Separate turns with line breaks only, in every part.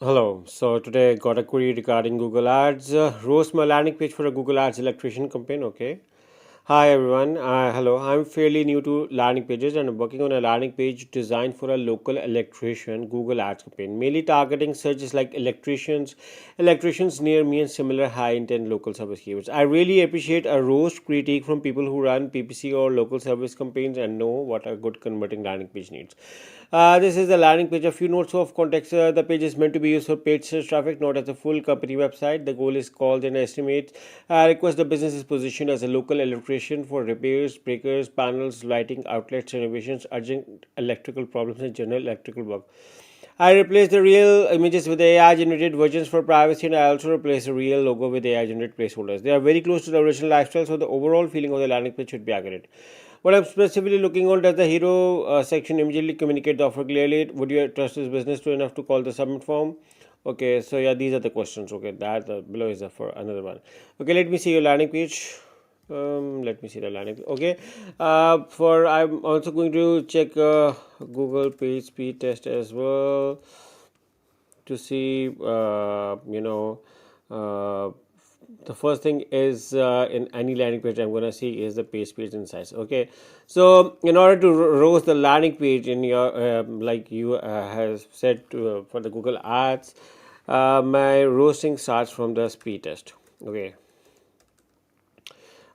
Hello. So today I got a query regarding Google Ads. Roast my landing page for a Google Ads electrician campaign. Okay. Hi everyone. Hello. I'm fairly new to landing pages and I'm working on a landing page designed for a local electrician Google Ads campaign, mainly targeting searches like electricians near me, and similar high-intent local service keywords. I really appreciate a roast critique from people who run PPC or local service campaigns and know what a good converting landing page needs. This is the landing page. A few notes of context. The page is meant to be used for paid search traffic, not as a full company website. The goal is called an estimate. Request the business is positioned as a local electrician for repairs, breakers, panels, lighting, outlets, renovations, urgent electrical problems, and general electrical work. I replaced the real images with AI generated versions for privacy, and I also replaced the real logo with AI generated placeholders. They are very close to the original lifestyle, so the overall feeling of the landing page should be accurate. What I'm specifically looking on, does the hero section immediately communicate the offer clearly? Would you trust this business to enough to call the submit form? Okay, so yeah, these are the questions. Okay, that below is for another one. Okay, let me see your landing page. Let me see the landing page. Okay, for I'm also going to check Google page speed test as well to see uh, the first thing is in any landing page I'm gonna see is the page speed insights. Okay, so in order to roast the landing page in your like you has said for the Google Ads, my roasting starts from the speed test. Okay,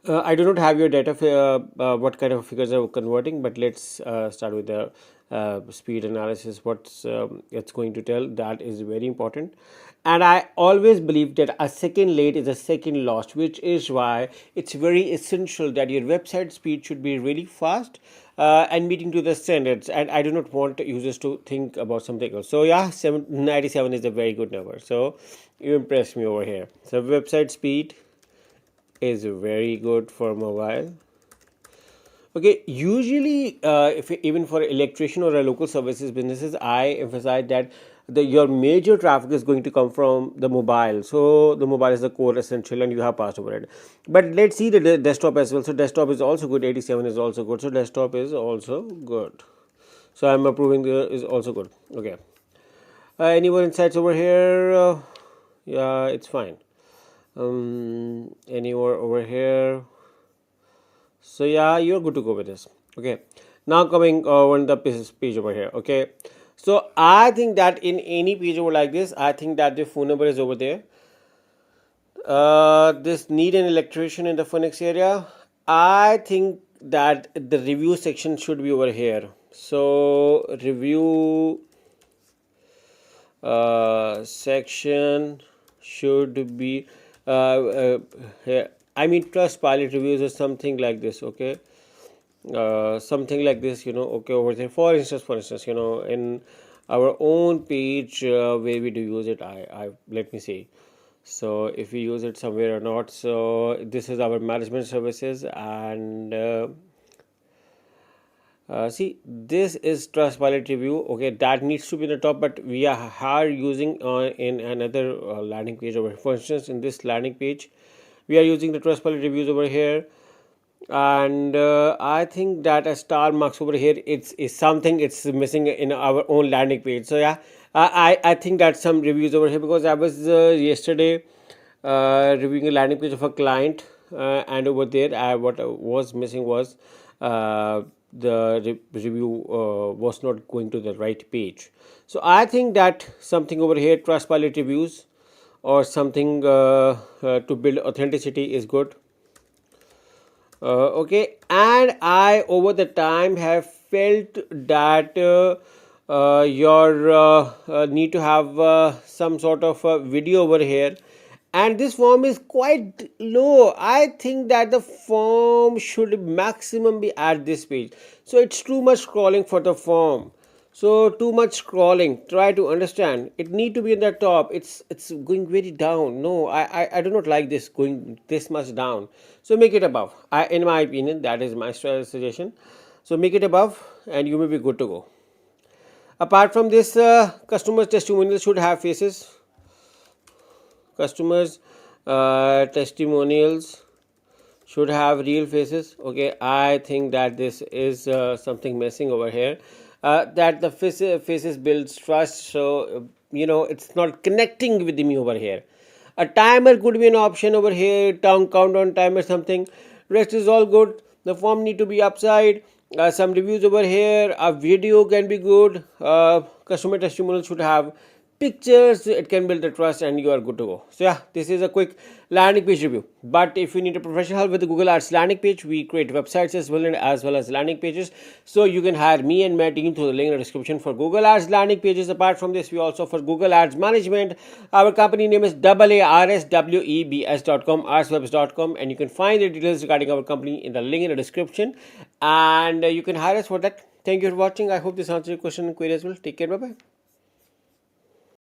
I do not have your data what kind of figures are converting, but let's start with the speed analysis. What's it's going to tell, that is very important. And I always believe that a second late is a second lost, which is why it's very essential that your website speed should be really fast and meeting to the standards. And I do not want users to think about something else. So yeah, 97 is a very good number. So you impressed me over here. So website speed is very good for mobile. Okay, usually if even for electrician or a local services businesses, I emphasize that your major traffic is going to come from the mobile. So the mobile is the core essential and you have passed over it. But let's see the desktop as well. So desktop is also good. 87 is also good. So desktop is also good. So I'm approving the is also good. Okay. Any more insights over here? Yeah, it's fine. Anywhere over here? So yeah, you're good to go with this. Okay, now coming on the page over here. Okay, so I think that in any page over like this, I think that the phone number is over there. This need an electrician in the Phoenix area. I think that the review section should be over here. So review section should be here. I mean, Trustpilot reviews or something like this. Okay, something like this. Okay, over there. For instance, in our own page where we do use it, I let me see. So if we use it somewhere or not. So this is our management services and. See, this is Trustpilot review. Okay, that needs to be in the top, but we are using in another landing page over here. For instance, in this landing page, we are using the Trustpilot reviews over here, and I think that a star marks over here is something it's missing in our own landing page. So yeah, I think that some reviews over here, because I was yesterday reviewing a landing page of a client, and over there what was missing was the review was not going to the right page. So I think that something over here, Trustpilot reviews or something to build authenticity is good. Okay, and I over the time have felt that your need to have some sort of video over here, and this form is quite low. I think that the form should maximum be at this page, so it's too much scrolling for the form. So too much scrolling. Try to understand. It need to be in the top. It's going very down. No, I do not like this going this much down. So make it above. In my opinion, that is my suggestion. So make it above, and you may be good to go. Apart from this, customers' testimonials should have faces. Customers' testimonials should have real faces. Okay, I think that this is something missing over here. That the faces builds trust. So it's not connecting with me over here. A timer could be an option over here, countdown timer, something. Rest is all good. The form need to be upside. Some reviews over here. A video can be good. Customer testimonial should have pictures. It can build the trust, and you are good to go. So yeah, this is a quick landing page review. But if you need a professional help with the Google Ads landing page, we create websites as well as landing pages. So you can hire me and my team through the link in the description for Google Ads landing pages. Apart from this, we also offer Google Ads management. Our company name is AARSWEBS.com, arswebs.com, and you can find the details regarding our company in the link in the description. And you can hire us for that. Thank you for watching. I hope this answers your question and query as well. Take care. Bye bye.